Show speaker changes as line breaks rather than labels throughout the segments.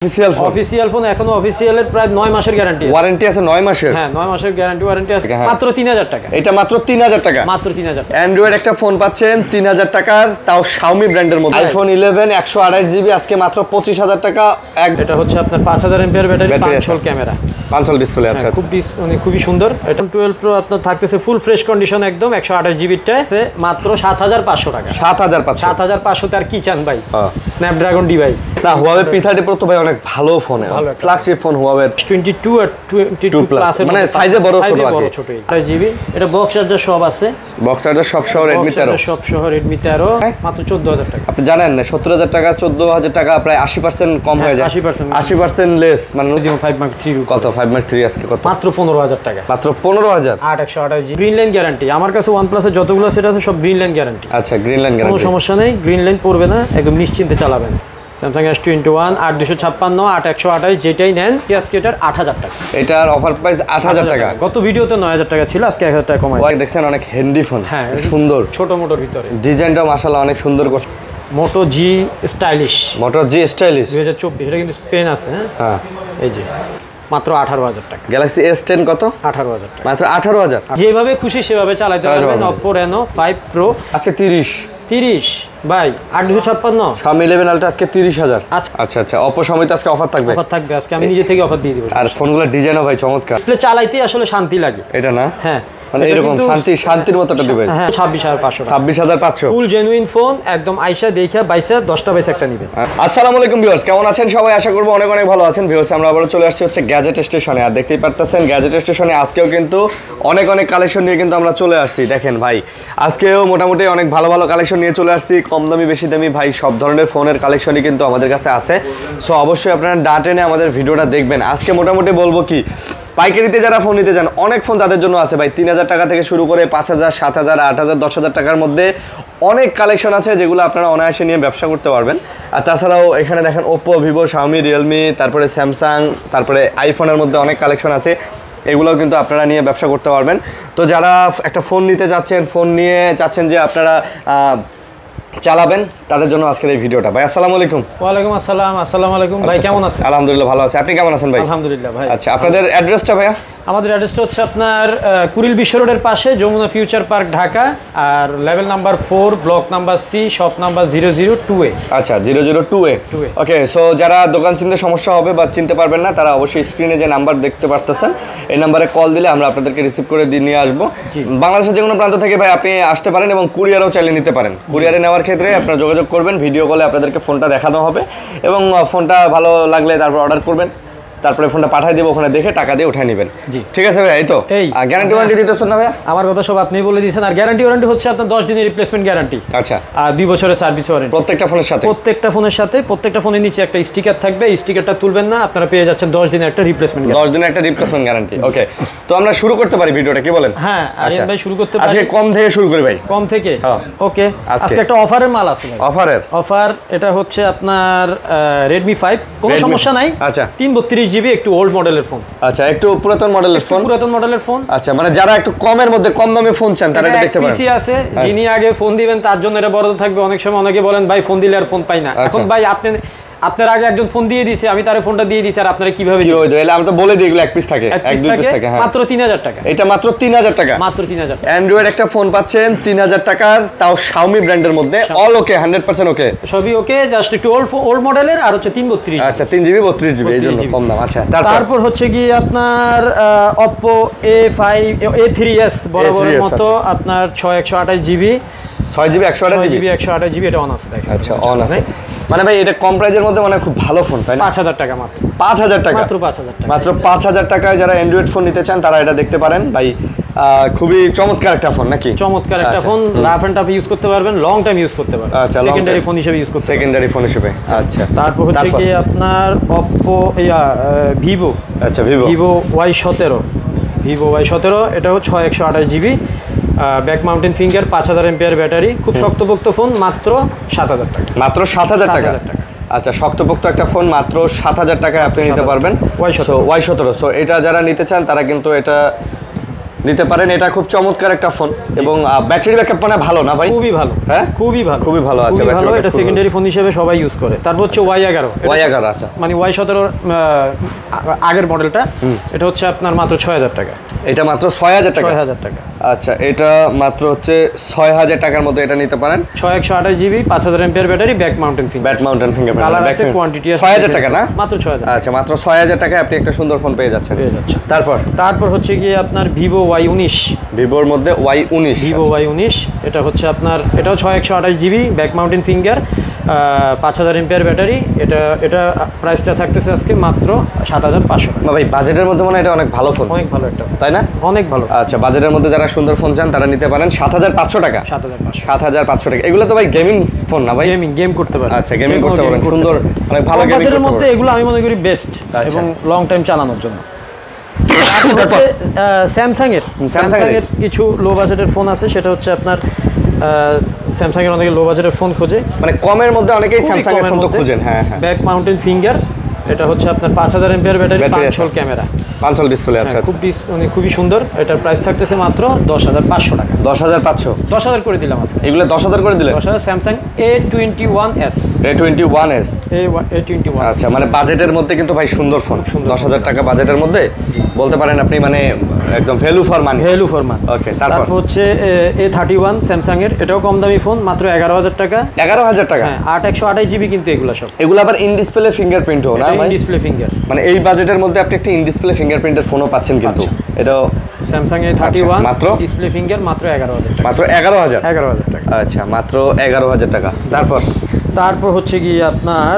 Official phone এখনো অফিসিয়ালের প্রায় 9 মাসের গ্যারান্টি আছে।
ওয়ারেন্টি আছে 9 মাসের?
হ্যাঁ 9 মাসের ওয়ারেন্টি আছে মাত্র 3000 টাকা।
এটা মাত্র 3000 টাকা?
মাত্র 3000 টাকা।
অ্যান্ড্রয়েড একটা ফোন পাচ্ছেন 3000 টাকার, তাও Xiaomi ব্র্যান্ডের মধ্যে। আইফোন 11 128GB আজকে মাত্র 25000 টাকা।
এটা হচ্ছে আপনার 5000 এমপিআর ব্যাটারি, 5 ক্যামেরা,
5 ডিসপ্লে। আচ্ছা
খুবই সুন্দর। এটা 12 প্রো আপনার থাকতেছে ফুল ফ্রেশ কন্ডিশন একদম 128GB টাতে মাত্র 7500 টাকা। 7500 তে আর কি চান ভাই? স্ন্যাপড্রাগন ডিভাইস না।
Huawei P30 Pro তো ভাই অনেক ভালো ফোন, ফ্ল্যাগশিপ ফোন Huawei
22 আর 22 প্লাস
মানে সাইজে বড় ছোট আর কি।
28GB এটা বক্স চার্জার সব আছে,
বক্স চার্জার সব সহ Redmi 13
সব সহ Redmi 13 মাত্র 14000 টাকা।
আপনি জানেন না 17000 টাকা 14000 টাকা প্রায় 80% কম হয়ে যায়। 80% লেস মানে
5 Mark 3
কত 5 Mark 3 আজকে কত?
মাত্র 15000 টাকা।
মাত্র 15000।
128GB green line guarantee. আমার কাছে OnePlus এর যতগুলো সেট আছে সব গ্রিন লাইন গ্যারান্টি।
আচ্ছা গ্রিন লাইন গ্যারান্টি,
কোনো সমস্যা নেই, গ্রিন লাইন পড়বে না, একদম নিশ্চিন্তে চালাবেন। Samsung S21 8256 8128 যেটাই নেন আজকে এটার 8000 টাকা।
এটার অফার প্রাইস 8000 টাকা।
গত ভিডিওতে 9000 টাকা ছিল, আজকে 1000 টাকা কমাই।
ওই দেখছেন অনেক হ্যান্ডি ফোন,
হ্যাঁ
সুন্দর
ছোট মোটর ভিতরে,
ডিজাইনটা মাশাআল্লাহ অনেক সুন্দর করছে।
মোটো জি স্টাইলিশ,
মোটো জি স্টাইলিশ
2024 এটা কিন্তু স্পেন আছে। হ্যাঁ এই যে মাত্র 18000 টাকা।
গ্যালাক্সি S10 কত?
18000 টাকা।
মাত্র 18000।
যেভাবে খুশি সেভাবে চালাতে পারবেন। Oppo Reno 5 Pro
আজকে 30
ভাই 8256।
Xiaomi 11 Ultra আজকে 30000।
আচ্ছা
আচ্ছা Oppo Xiaomi তে আজকে অফার থাকবে।
অফার থাকবে আজকে, আমি নিজে থেকে অফার দিয়ে দিব।
আর ফোনগুলোর ডিজাইনও ভাই চমৎকার,
ডিসপ্লে চালাইতেই আসলে শান্তি লাগে।
এটা না?
হ্যাঁ
মানে এরকম শান্তির মতো একটা ডিভাইস।
হ্যাঁ 26500।
26500
ফুল জেনুইন ফোন একদম। আয়শা দেখা 10টা বাইসা একটা নেবেন।
আসসালামু আলাইকুম ভিউয়ার্স, কেমন আছেন সবাই? আশা করব অনেক ভালো আছেন। ভিউয়ার্স আমরা আবারো চলে আসছি হচ্ছে গ্যাজেট স্টেশনে। আর দেখতেই পারতেছেন গ্যাজেট স্টেশনে আজকেও কিন্তু অনেক কালেকশন নিয়ে কিন্তু আমরা চলে আসছি। দেখেন ভাই আজকেও মোটামুটি অনেক ভালো কালেকশন নিয়ে চলে আসছি। কম দামি বেশি দামি ভাই সব ধরনের ফোনের কালেকশনই কিন্তু আমাদের কাছে আছে। সো অবশ্যই আপনারা ডাটা টেনে আমাদের ভিডিওটা দেখবেন। আজকে মোটামুটি বলবো কি, পাইকারিতে যারা ফোন নিতে চান অনেক ফোন তাদের জন্য আছে ভাই। 3000 টাকা থেকে শুরু করে 5000 7000 8000 10000 টাকার মধ্যে অনেক কালেকশন আছে যেগুলো আপনারা অনায়াসে নিয়ে ব্যবসা করতে পারবেন। আর তাছাড়াও এখানে দেখেন Oppo Vivo Xiaomi Realme তারপরে Samsung তারপরে আইফোনের মধ্যে অনেক কালেকশন আছে, এগুলোও কিন্তু আপনারা নিয়ে ব্যবসা করতে পারবেন। তো যারা একটা ফোন নিতে যাচ্ছেন, ফোন নিয়ে চাচ্ছেন যে আপনারা চালাবেন, তাদের জন্য আজকের এই ভিডিওটা। ভাই আসসালামু আলাইকুম।
ওয়ালাইকুম আসসালাম। আসসালামু আলাইকুম ভাই, কেমন আছেন?
আলহামদুলিল্লাহ ভালো আছি, আপনি কেমন আছেন ভাই?
আলহামদুলিল্লাহ ভাই।
আচ্ছা আপনাদের অ্যাড্রেসটা ভাইয়া?
আমাদের অ্যাড্রেসটা হচ্ছে আপনার কুড়িল বিশ্ব রোডের পাশে যমুনা ফিউচার পার্ক ঢাকা, আর level number 4 block number C shop number 002A।
আচ্ছা 002A। ওকে, সো যারা দোকান চিনতে সমস্যা হবে বা চিনতে পারবেন না তারা অবশ্যই স্ক্রিনে যে নাম্বার দেখতে পারতেছেন এই নাম্বারে কল দিলে আমরা আপনাদেরকে রিসিভ করে নিয়ে আসবো। বাংলাদেশের যে কোনো প্রান্ত থেকে ভাই আপনি আসতে পারেন এবং কুরিয়ারও চাইলে নিতে পারেন। কুরিয়ারে নেওয়ার ক্ষেত্রে আপনারা যোগাযোগ করবেন, ভিডিও কলে আপনাদেরকে ফোনটা দেখানো হবে এবং ফোনটা ভালো লাগলে তারপর অর্ডার করবেন, তারপরে ফোনটা পাঠিয়ে দেবো, ওখানে দেখে টাকা দিয়ে উঠায় নেবেন। ঠিক আছে ভাই? এই তো গ্যারান্টি ওয়ারেন্টি দিতেছেন না ভাই? আমার
কথা সব আপনি বলে দিয়েছেন। আর গ্যারান্টি ওয়ারেন্টি হচ্ছে আপনার 10 দিনের রিপ্লেসমেন্ট গ্যারান্টি।
আচ্ছা।
আর 2 বছরের সার্ভিস ওয়ারেন্টি
প্রত্যেকটা ফোনের সাথে।
প্রত্যেকটা ফোনের নিচে একটা স্টিকার থাকবে, স্টিকারটা তুলবেন না, আপনারা পেয়ে যাচ্ছেন 10 দিনের একটা রিপ্লেসমেন্ট গ্যারান্টি।
10 দিনের একটা রিপ্লেসমেন্ট গ্যারান্টি। ওকে, তো আমরা শুরু করতে পারি ভিডিওটা, কি বলেন?
হ্যাঁ আরিয়ান ভাই শুরু করতে পারি।
আজকে কম থেকে শুরু করি ভাই।
কম থেকে? ওকে, আজকে একটা অফারের মাল আছে ভাই। অফার এটা হচ্ছে আপনার Redmi 5, কোনো সমস্যা নাই।
আচ্ছা
332GB একটু ওল্ড মডেলের ফোন।
আচ্ছা একটু পুরাতন মডেলের ফোন। আচ্ছা মানে যারা একটু কমের মধ্যে কম দামে ফোন চান তারা এটা দেখতে পারেন।
পিসি আছে, যিনি আগে ফোন দিবেন তার জন্য এটা বরাদ্দ থাকবে। অনেক সময় অনেকে বলেন ভাই ফোন দিলে আর ফোন পাই না। এখন ভাই আপনার আগে একজন ফোন দিয়ে দিয়েছে, আমি তার ফোনটা দিয়ে দিয়েছি, আর আপনারা কিভাবে
কি হইতো? আমি তো বলে দিই এগুলো এক পিস থাকে, এক দুই পিস থাকে। হ্যাঁ
মাত্র 3000 টাকা।
এটা মাত্র 3000 টাকা।
মাত্র 3000 টাকা
অ্যান্ড্রয়েড একটা ফোন পাচ্ছেন 3000 টাকার, তাও Xiaomi ব্র্যান্ডের মধ্যে। অল ওকে, 100% ওকে,
সবই ওকে, জাস্ট একটু ওল্ড মডেলের। আর হচ্ছে 332।
আচ্ছা 3GB 32GB এই জন্য কম দাম। আচ্ছা
তারপর হচ্ছে কি আপনার Oppo A3s বরাবরের মতো আপনার 6/128GB
6GB 128GB
এটা অন আছে। দেখেন
আচ্ছা অন আছে মানে ভাই এটা কম প্রাইজের মধ্যে মানে খুব ভালো ফোন, তাই না?
5000 টাকা মাত্র।
5000 টাকা
মাত্র 5000 টাকা।
মাত্র 5000 টাকায় যারা অ্যান্ড্রয়েড ফোন নিতে চান তারা এটা দেখতে পারেন ভাই। খুবই চমৎকার একটা ফোন নাকি?
চমৎকার একটা phone, rough and tough use করতে পারবেন, লং টাইম ইউজ করতে পারবেন।
আচ্ছা
সেকেন্ডারি ফোন হিসেবে ইউজ করতে পারবেন।
সেকেন্ডারি ফোন হিসেবে। আচ্ছা
তারপর হচ্ছে কি আপনার Oppo Vivo।
আচ্ছা
Vivo Y17 এটা হচ্ছে 6/128GB back mountain finger, 5000 MPR battery, খুব শক্তপোক্ত ফোন, মাত্র 7000 টাকা।
মাত্র 7000 টাকা। আচ্ছা শক্তপোক্ত একটা ফোন মাত্র 7000 টাকায় আপনি নিতে পারবেন। Y17। সো এটা যারা নিতে চান তারা কিন্তু এটা নিতে পারেন। এটা খুব চমৎকার একটা ফোন এবং ব্যাটারি ব্যাকআপ মানে ভালো না ভাই?
খুবই ভালো।
হ্যাঁ
খুবই ভালো,
খুবই ভালো আছে,
খুবই ভালো। এটা সেকেন্ডারি ফোন হিসেবে সবাই ইউজ করে। তারপর হচ্ছে Y11,
Y11 আচ্ছা,
মানে Y17 আগের মডেলটা, এটা হচ্ছে আপনার মাত্র 6000 টাকা।
এটা মাত্র 6000 টাকা?
6000 টাকা।
আচ্ছা, এটা মাত্র হচ্ছে 6000 টাকার মধ্যে এটা নিতে পারেন।
128 GB 5000 MPR battery, back mountain finger,
back mountain fingerprint,
colour আছে, কোয়ান্টিটি আছে।
6000 টাকা না?
মাত্র 6000।
আচ্ছা, মাত্র 6000 টাকায় আপনি একটা সুন্দর ফোন পেয়ে যাচ্ছেন। তারপর
হচ্ছে গিয়ে আপনার Vivo Y19,
ভিভোর মধ্যে Y19,
Vivo Y19, এটা হচ্ছে আপনার, এটাও 128 GB back mountain finger, 5000 MPR battery. এটা প্রাইসটা থাকতেছে আজকে মাত্র 7500 টাকা।
ভাই বাজেটের মধ্যে মনে হয় এটা অনেক ভালো ফোন,
অনেক ভালো একটা,
তাই না?
অনেক ভালো।
আচ্ছা, বাজেটের মধ্যে যারা সুন্দর ফোন চান তারা নিতে পারেন 7500 টাকা। 7500 টাকা। এগুলো তো ভাই গেমিং ফোন না ভাই?
গেম করতে পারেন।
আচ্ছা, গেমিং করতে পারেন, সুন্দর, অনেক ভালো গেমিং করতে পারেন।
মধ্যে এগুলো আমি মনে করি বেস্ট এবং লং টাইম চালানোর জন্য। স্যামসাং এর কিছু লো বাজেটের ফোন আছে, সেটা হচ্ছে আপনার স্যামসাং এর অনেকে লো বাজেটের ফোন খোঁজে,
মানে কমের মধ্যে অনেকেই স্যামসাং এর ফোন তো খোঁজেন। হ্যাঁ হ্যাঁ,
ব্যাক মাউন্টেন ফিঙ্গার, এটা হচ্ছে আপনার 5000 এমপিআর ব্যাটারি, 5 ক্যামেরা,
5 ডিসপ্লে। আচ্ছা,
মানে খুবই সুন্দর। এটার প্রাইস থাকতেছে মাত্র 10500 টাকা।
10500?
10000 করে দিলাম আজকে।
এগুলো 10000 করে দিলেন?
10000। Samsung A21s, A21।
আচ্ছা, মানে বাজেটের মধ্যে কিন্তু ভাই সুন্দর ফোন। 10000 টাকা বাজেটের মধ্যে বলতে পারেন আপনি, মানে একদম ভ্যালু ফর মানি। ওকে, তারপর
হচ্ছে A31 স্যামসাং এর, এটাও কম দামি ফোন, মাত্র 11000 টাকা।
11000 টাকা?
হ্যাঁ, 128 জিবি কিন্তু এগুলো সব।
এগুলো আবার ইন ডিসপ্লে ফিঙ্গারপ্রিন্টও না ভাই?
ইন ডিসপ্লে ফিঙ্গার,
মানে এই বাজেটের মধ্যে আপনি একটা ইন ডিসপ্লে ফিঙ্গারপ্রিন্টের ফোনও পাচ্ছেন কিন্তু। এটাও
স্যামসাং A31
মাত্র
ডিসপ্লে ফিঙ্গার, মাত্র 11000 টাকা।
মাত্র 11000
টাকা।
আচ্ছা, মাত্র 11000 টাকা।
তারপর হচ্ছে কি আপনার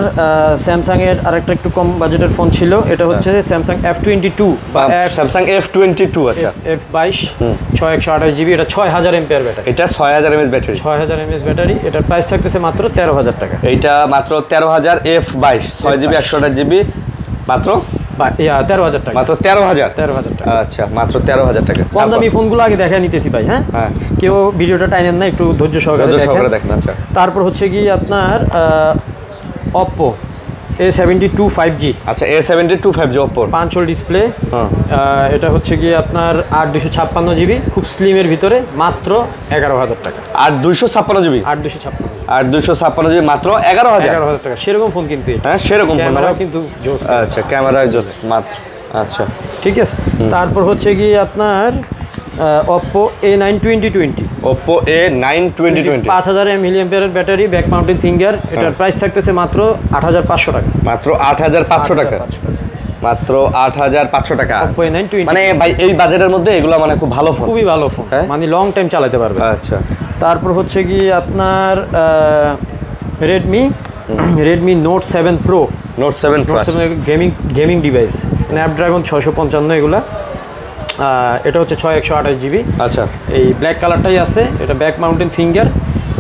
স্যামসাং এর আরেকটা একটু কম বাজেটের ফোন ছিল, এটা হচ্ছে স্যামসাং F22
বা স্যামসাং F22। আচ্ছা,
F22 128 জিবি, এটা 6000 এমপিআর ব্যাটারি।
এটা 6000 এমএএইচ ব্যাটারি,
6000 এমএএইচ ব্যাটারি। এটার প্রাইস থাকতেছে মাত্র 13000 টাকা।
এইটা মাত্র 13000। F22 6 জিবি 128 জিবি, মাত্র
13000 টাকা।
মাত্র 13000
টাকা।
আচ্ছা, মাত্র 13000 টাকা।
কম দামি ফোনগুলো আগে দেখা নিতেছি ভাই। হ্যাঁ, কেউ ভিডিওটা টাইনেন না, একটু ধৈর্য সহকারে দেখেন।
আচ্ছা,
তারপর হচ্ছে কি আপনার Oppo A72 5G।
আচ্ছা, A72 5G Oppo,
5 ডিসপ্লে। এটা হচ্ছে কি আপনার 8256 জিবি, খুব স্লিমের ভিতরে, মাত্র 11000 টাকা।
8256 জিবি? 8256 জিবি মাত্র 11000
টাকা। সেরকম ফোন কিন্তু এটা।
হ্যাঁ, সেরকম ফোন,
ক্যামেরাও কিন্তু জোস।
আচ্ছা, ক্যামেরা জোস মাত্র। আচ্ছা,
ঠিক আছে। তারপর হচ্ছে কি আপনার Oppo A9 2020।
Oppo A9 2020
5000 mAh battery, back mountain finger. এটার প্রাইস থাকতেছে মাত্র 8500 টাকা।
মাত্র 8500 টাকা। মাত্র 8500 টাকা।
Oppo A9 20।
মানে ভাই এই বাজেটের মধ্যে এগুলো মানে খুব ভালো ফোন,
খুবই ভালো ফোন, মানে লং টাইম চালাতে পারবে।
আচ্ছা,
তারপর হচ্ছে কি আপনার Redmi Note 7 Pro।
Note 7 Pro
gaming device, Snapdragon 655 এগুলা। এটা হচ্ছে 128 জিবি।
আচ্ছা,
এই ব্ল্যাক কালারটাই আছে। এটা ব্যাক মাউন্টেন ফিঙ্গার,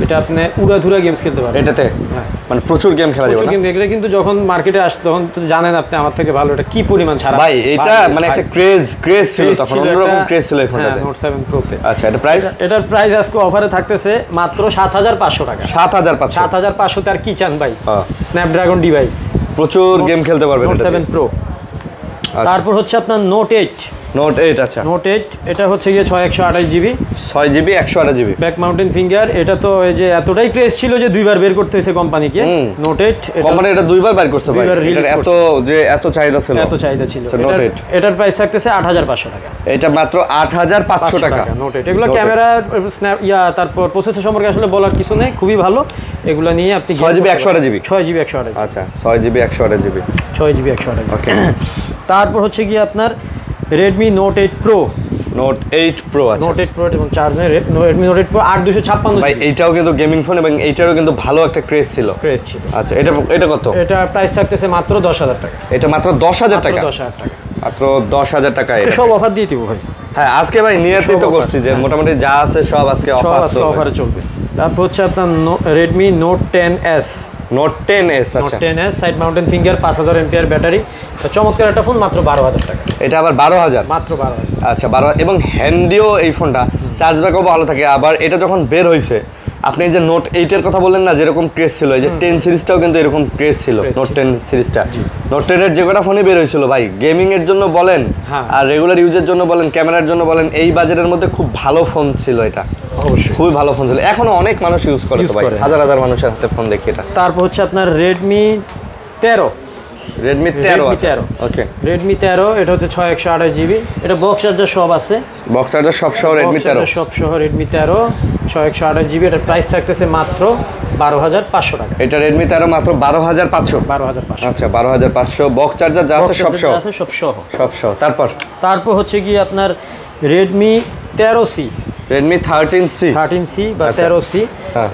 এটা আপনি উড়াধুরা গেমস খেলতে পারবেন
এটাতে। মানে প্রচুর গেম খেলা যাবে না?
গেম দেখলে কিন্তু যখন মার্কেটে আসছে তখন তো জানেন আপনি আমার থেকে ভালো এটা কি পরিমাণ ছাড়া।
ভাই এটা মানে একটা ক্রেজ ছিল তখন, অন্যরকম ক্রেজ ছিল এই ফোনটাতে।
Note 7 Pro তে।
আচ্ছা, এটা প্রাইস?
এটার প্রাইস আজকে অফারে থাকতেছে মাত্র 7500 টাকা। 7500 তে আর কি চান ভাই? স্ন্যাপড্রাগন ডিভাইস,
প্রচুর গেম খেলতে পারবেন
Note 7 Pro। তারপর হচ্ছে আপনার Note 8।
আচ্ছা,
Note 8 এটা হচ্ছে গিয়ে 128 GB,
6 GB 128 GB,
back mountain finger. এটা তো এই যে এতটাই ক্রেজ ছিল যে দুইবার বের করতে হয়েছে কোম্পানিকে। Note 8
কোম্পানি এটা দুইবার বের করতে ভাই, এটার এত চাহিদা ছিল। এটার
প্রাইস থাকতেছে 8500 টাকা।
এটা মাত্র 8500 টাকা।
Note 8 এগুলো ক্যামেরা, স্ন্যাপ তারপর প্রসেসর সম্পর্কে আসলে বলার কিছু নেই, খুবই ভালো। এগুলো নিয়ে আপনি
6 জিবি 128 জিবি,
6 জিবি 128।
আচ্ছা, 6 জিবি 128 জিবি,
6 জিবি 128।
ওকে।
তারপর হচ্ছে কি আপনার Redmi Note 8 Pro।
Note 8 Pro আছে,
Note 8 Pro এবং Redmi Note 8 Pro 8256
ভাই এইটাও কিন্তু গেমিং ফোন এবং এইটারও কিন্তু ভালো একটা ক্রেজ ছিল। আচ্ছা, এটা কত?
এটা প্রাইস থাকতেছে মাত্র 10000 টাকা।
এটা মাত্র 10000 টাকা?
10000 টাকা,
মাত্র 10000 টাকা। এটা
সব অফার দিয়ে দিব ভাই।
হ্যাঁ, আজকে ভাই নিয়তই তো করছি যে মোটামুটি যা আছে সব আজকে
অফারে চলবে। তারপর হচ্ছে আপনার Redmi Note 10s।
Note 10s, আচ্ছা,
Note 10s side mountain finger, 5000 MPR battery, চমৎকার একটা ফোন, মাত্র 12000 টাকা।
এটা আবার 12000?
মাত্র 12000।
আচ্ছা, 12। এবং হ্যান্ডিও এই ফোনটা, চার্জ ব্যাকআপও ভালো থাকে। আবার এটা যখন বের হয়েছে আপনি যে নোট 8 এর কথা বললেন না, যেরকম ক্রেজ ছিল, এই যে 10 সিরিজটাও কিন্তু এরকম ক্রেজ ছিল। নোট 10 সিরিজটা, নোট 10 এর যে কটা ফোনই বের হয়েছিল ভাই, গেমিং এর জন্য বলেন আর রেগুলার ইউজের জন্য বলেন, ক্যামেরার জন্য বলেন, এই বাজেটের মধ্যে খুব ভালো ফোন ছিল এটা। অবশ্যই খুবই ভালো ফোন ছিল, এখনো অনেক মানুষ ইউজ করে তো ভাই, হাজার হাজার মানুষের হাতে ফোন দেখি এটা।
তারপর হচ্ছে আপনার রেডমি 13,
রেডমি 13, ওকে
রেডমি 13, এটা হচ্ছে 6128 জিবি, এটা বক্স চার্জার সব আছে,
বক্স চার্জার সব সহ রেডমি 13,
সব সহ রেডমি 13 6128 জিবি। এটার প্রাইস থাকতেছে মাত্র 12500 টাকা।
এটা রেডমি 13 মাত্র 12500। আচ্ছা 12500, বক্স চার্জার যা আছে সব সহ, সব সহ। তারপর
হচ্ছে কি আপনার রেডমি 13C,
রেডমি 13C
বা 13C,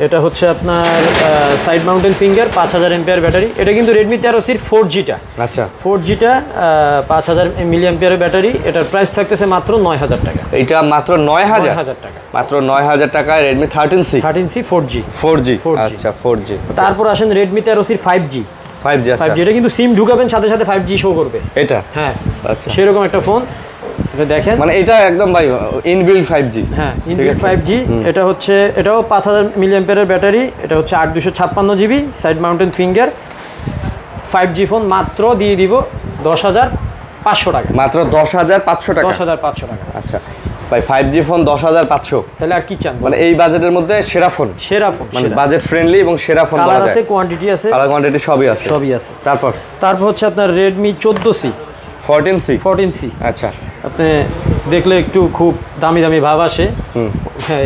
এটা হচ্ছে আপনার side mountain finger, 5000 MPR battery. এটা কিন্তু রেডমি 13Cর 4Gটা,
আচ্ছা
4Gটা 5000 মিলিঅ্যাম্পিয়ার ব্যাটারি। এটার প্রাইস থাকতেছে মাত্র 9000 টাকা।
এটা মাত্র 9000
টাকা,
মাত্র 9000 টাকায় রেডমি 13C 4G। আচ্ছা 4G।
তারপর আসেন রেডমি 13Cর 5G।
আচ্ছা
5G, এটা কিন্তু সিম ঢুকাবেন সাথে সাথে 5G শো করবে এটা। হ্যাঁ আচ্ছা, সেরকম একটা ফোন দেখেন,
মানে এটা একদম ভাই ইনবিল্ট 5G।
হ্যাঁ ইনবিল্ট 5G। এটা হচ্ছে, এটাও 5000 মিলিঅ্যাম্পিয়ারের ব্যাটারি। এটা হচ্ছে 8256 GB, side mountain finger, 5G phone. মাত্র দিয়ে দিব 10500 টাকা,
মাত্র 10500 টাকা।
10500 টাকা।
আচ্ছা ভাই 5G ফোন 10500,
তাহলে আর কি চান?
মানে এই বাজেটের মধ্যে সেরা ফোন, মানে বাজেট ফ্রেন্ডলি এবং সেরা ফোন।
কালার আছে, কোয়ান্টিটি আছে,
কালার কোয়ান্টিটি সবই আছে। তারপর
হচ্ছে আপনার রেডমি 14C।
আচ্ছা,
আপনি দেখলে একটু খুব দামি দামি ভাব আসে। হ্যাঁ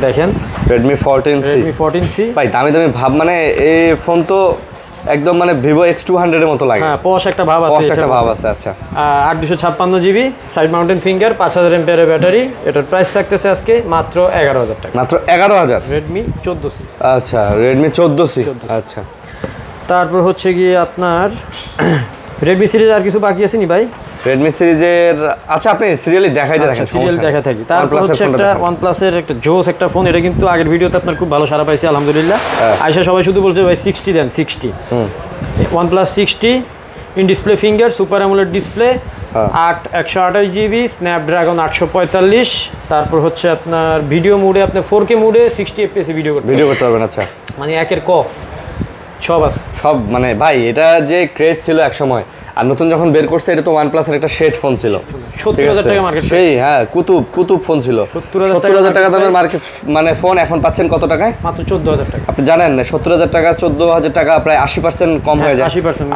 দেখেন
রেডমি 14C ভাই, দামি দামি ভাব মানে এই ফোন তো একদম মানে ভিভো X200 এর মতো লাগে।
হ্যাঁ পশ একটা ভাব আছে,
আচ্ছা
8256 GB, side mountain finger, 5000 MPR battery. এটার প্রাইস থাকতেছে আজকে মাত্র 11000 টাকা।
মাত্র 11000,
রেডমি 14C।
আচ্ছা রেডমি 14C। আচ্ছা
তারপর হচ্ছে গিয়ে আপনার রেডমি সিরিজ আর কিছু বাকি আছে নি ভাই?
রেডমি সিরিজের, আচ্ছা আপনি সিরিয়ালি দেখাই দেন,
সিরিয়াল দেখা থাকি। তারপর হচ্ছে একটা OnePlus এর একটা জোস একটা ফোন। এটা কিন্তু আগের ভিডিওতে আপনার খুব ভালো সাড়া পাইছে আলহামদুলিল্লাহ। আয়শা সবাই শুধু বলছে ভাই 60 দেন, 60। OnePlus 60, in display finger, super AMOLED display, 128 GB, Snapdragon 845। তারপর হচ্ছে আপনার ভিডিও মোডে, আপনি 4K মোডে 60 fps ভিডিও করতে পারবেন। আচ্ছা মানে একের ক সব আছে, সব
মানে ভাই এটা যে ক্রেজ ছিল এক সময়, আর নতুন যখন বের করছে, এটা তো OnePlus এর একটা শেড ফোন ছিল,
70000 টাকা মার্কেট,
সেই হ্যাঁ কুতুব ফোন ছিল, 70000 টাকা দামের মার্কেট মানে ফোন। এখন পাচ্ছেন কত টাকায়?
মাত্র 14000 টাকা।
আপনি জানেন না 70000 টাকা 14000 টাকা প্রায় 80% কম হয়ে যায়,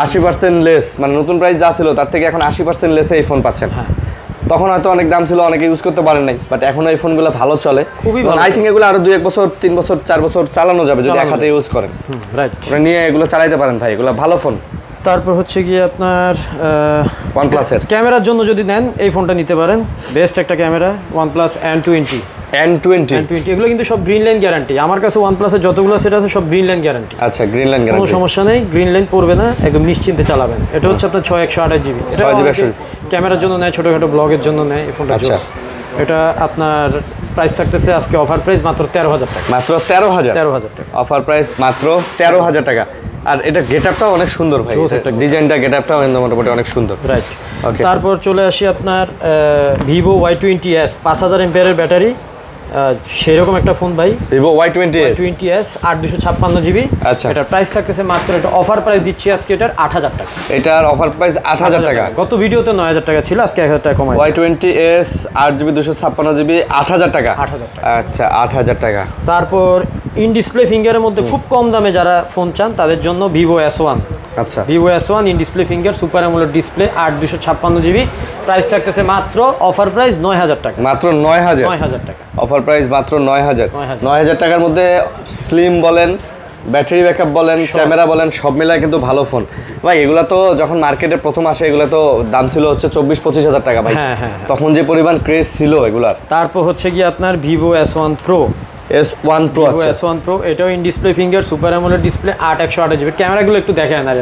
80% লেস, মানে নতুন প্রাইস যা ছিল তার থেকে এখন 80% লেসে এই ফোন পাচ্ছেন। তখন হয়তো অনেক দাম ছিল, অনেকে ইউজ করতে পারেন নাই, বাট এখন এই ফোনগুলো ভালো চলে। আই থিঙ্ক এগুলো আরো 2-1 বছর 3 বছর 4 বছর চালানো যাবে যদি এক হাতে ইউজ করেন। রাইট, নিয়ে এগুলো চালাইতে পারেন ভাই, এগুলো ভালো ফোন।
তারপর হচ্ছে গিয়ে আপনার
OnePlus এর
ক্যামেরার জন্য যদি নেন এই ফোনটা নিতে পারেন, বেস্ট একটা ক্যামেরা, OnePlus N20। এগুলো কিন্তু সব গ্রিন লাইন গ্যারান্টি। আমার কাছে OnePlus এর যতগুলো সেট আছে সব গ্রিন লাইন গ্যারান্টি। আচ্ছা গ্রিন লাইন গ্যারান্টি, কোনো সমস্যা নেই, গ্রিন লাইন পড়বে না, একদম নিশ্চিন্তে চালাবেন। এটা হচ্ছে আপনার 6128 জিবি। এটা ক্যামেরার জন্য নেয়, ছোটখাটো ব্লগের জন্য নেয় এই ফোনটা। আচ্ছা এটা আপনার প্রাইস থাকতেছে আজকে অফার প্রাইস মাত্র 13000 টাকা। মাত্র 13000 টাকা
অফার প্রাইস, মাত্র 13000 টাকা। আর এটা গেটআপটাও অনেক সুন্দর ভাই, ডিজাইনটা গেটআপটাও মোটামুটি অনেক সুন্দর। রাইট, ওকে। তারপর চলে আসি আপনার
ভিভো Y20s, 5000 এমপিআরের ব্যাটারি, সেরকম একটা ফোন ভাই,
ভিভো Y20s
8256 জিবি। আচ্ছা এটা প্রাইস থাকতেছে মাত্র, এটা অফার প্রাইস দিচ্ছি আজকে এটার 8000 টাকা।
এটার অফার প্রাইস 8000 টাকা।
গত ভিডিওতে 9000 টাকা ছিল, আজকে 1000 টাকা কমাই।
Y20s 8GB 256GB 8000 টাকা। আচ্ছা 8000 টাকা।
তারপর ইন ডিসপ্লে ফিঙ্গারের মধ্যে খুব কম দামে যারা ফোন চান তাদের জন্য ভিভো S1। আচ্ছা Vivo S1 in display finger, super AMOLED display, 8256 GB. Price থাকতেছে মাত্র অফার প্রাইস 9000 টাকা।
মাত্র 9000
টাকা
অফার প্রাইস, মাত্র 9000 টাকার মধ্যে স্লিম বলেন, ব্যাটারি ব্যাকআপ বলেন, ক্যামেরা বলেন, সব মিলায় কিন্তু ভালো ফোন ভাই। এগুলো তো যখন মার্কেটে প্রথম আসে এগুলো তো দাম ছিল হচ্ছে 24-25 হাজার টাকা ভাই। তখন যে পরিমাণ ক্রেজ ছিল এগুলার।
তারপর হচ্ছে কি আপনার Vivo S1 Pro। S1 Pro এটাও in display finger, super AMOLED display, 8128 GB. ক্যামেরাগুলো একটু দেখেন না,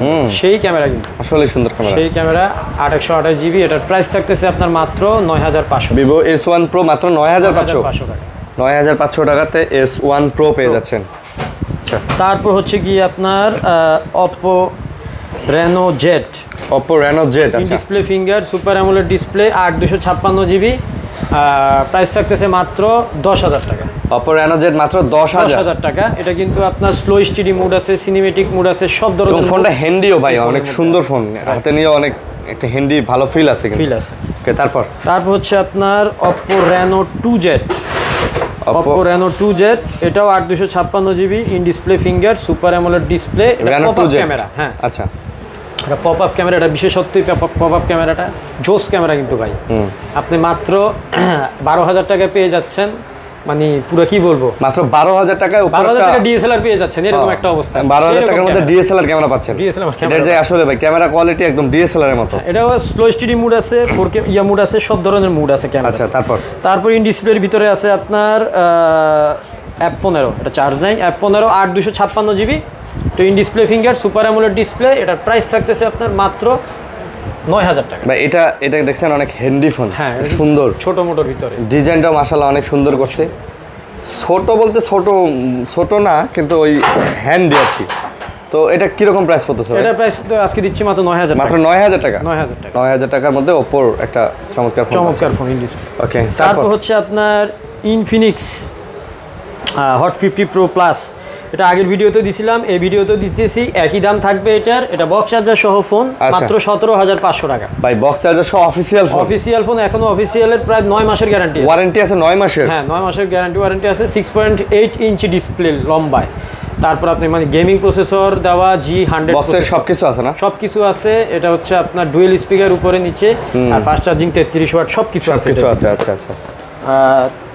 সেই ক্যামেরা কিন্তু আসলে সুন্দর ক্যামেরা, সেই ক্যামেরা, 8128 জিবি। এটার প্রাইস থাকতেছে আপনার মাত্র 9500।
ভিভো S1 Pro মাত্র 9500 টাকা। 9500 টাকাতে S1 Pro পেয়ে যাচ্ছেন। আচ্ছা
তারপর হচ্ছে কি আপনার Oppo Reno Z।
Oppo Reno Z,
আচ্ছা display finger, super AMOLED display, 8256 GB, price থাকতেছে মাত্র 10,000 টাকা।
Oppo Reno Z মাত্র 10,000
টাকা। এটা কিন্তু আপনার স্লো স্টিডি মোড আছে, সিনেমেটিক মোড আছে, সব ধরনের।
ফোনটা হ্যান্ডিও ভাই, অনেক সুন্দর ফোন, হাতে নিয়ে অনেক একটা হ্যান্ডি ভালো ফিল আছে কিন্তু।
ফিল আছে।
ওকে, তারপর
হচ্ছে আপনার Oppo Reno 2Z। Oppo Reno 2Z এটাও 8/256 GB, in display finger, super AMOLED display,
Reno 2Z
camera. হ্যাঁ
আচ্ছা,
এটা পপ আপ ক্যামেরা, এটা বিশেষত্বই পপ আপ ক্যামেরাটা, জোস ক্যামেরা কিন্তু ভাই। আপনি মাত্র 12,000 টাকায় পেয়ে যাচ্ছেন, মানে পুরো কি বলবো,
মাত্র 12,000 টাকায়
12,000 টাকা DSLR পেয়ে যাচ্ছেন, এরকম একটা অবস্থা।
12,000 টাকার মধ্যে DSLR ক্যামেরা পাচ্ছেন। এটা যে আসলে ভাই ক্যামেরা কোয়ালিটি একদম DSLR এর মতো।
এটাও স্লো স্টিডি মোড আছে, 4K মোড আছে, সব ধরনের মোড আছে ক্যামেরা।
আচ্ছা, তারপর
ইন ডিসপ্লের ভিতরে আছে আপনার F15, এটা চার্জ নাই, F15 8/256 GB, তো in display finger, super AMOLED display. এটার প্রাইস থাকতেছে আপনার মাত্র 9,000 টাকা।
ভাই এটা দেখছেন অনেক হ্যান্ডি ফোন,
হ্যাঁ
সুন্দর,
ছোট মোটোর ভিতরে।
ডিজাইনটা মাশাআল্লাহ অনেক সুন্দর করছে। ছোট বলতে ছোট না, কিন্তু ওই হ্যান্ডি আর কি। তো এটা কিরকম প্রাইস পড়তেছে?
এটা প্রাইস আজকে দিচ্ছি মাত্র 9,000
মাত্র 9,000 টাকা।
9,000
টাকার মধ্যে Oppoর একটা চমৎকার
ফোন ইন ডিসপ্লে।
ওকে,
তারপর হচ্ছে আপনার Infinix Hot 50 Pro Plus। এটা আগের ভিডিওতে দিছিলাম, এই ভিডিওতে দিতেছি, একই দাম থাকবে এটার। এটা বক্স চার্জার সহ ফোন, মাত্র 17,500 টাকা।
ভাই বক্স চার্জার সহ অফিশিয়াল
ফোন, এখনো অফিশিয়ালের প্রায় 9 মাসের গ্যারান্টি,
ওয়ারেন্টি আছে 9 মাসের।
হ্যাঁ 9 মাসের ওয়ারেন্টি আছে। 6.8 ইঞ্চি ডিসপ্লে লম্বায়। তারপর আপনি মানে গেমিং প্রসেসর দেওয়া, G100
বক্সের সবকিছু আছে না?
সবকিছু আছে। এটা হচ্ছে আপনার ডুয়েল স্পিকার উপরে নিচে, আর ফাস্ট চার্জিং 33 ওয়াট, সবকিছু আছে।
আচ্ছা।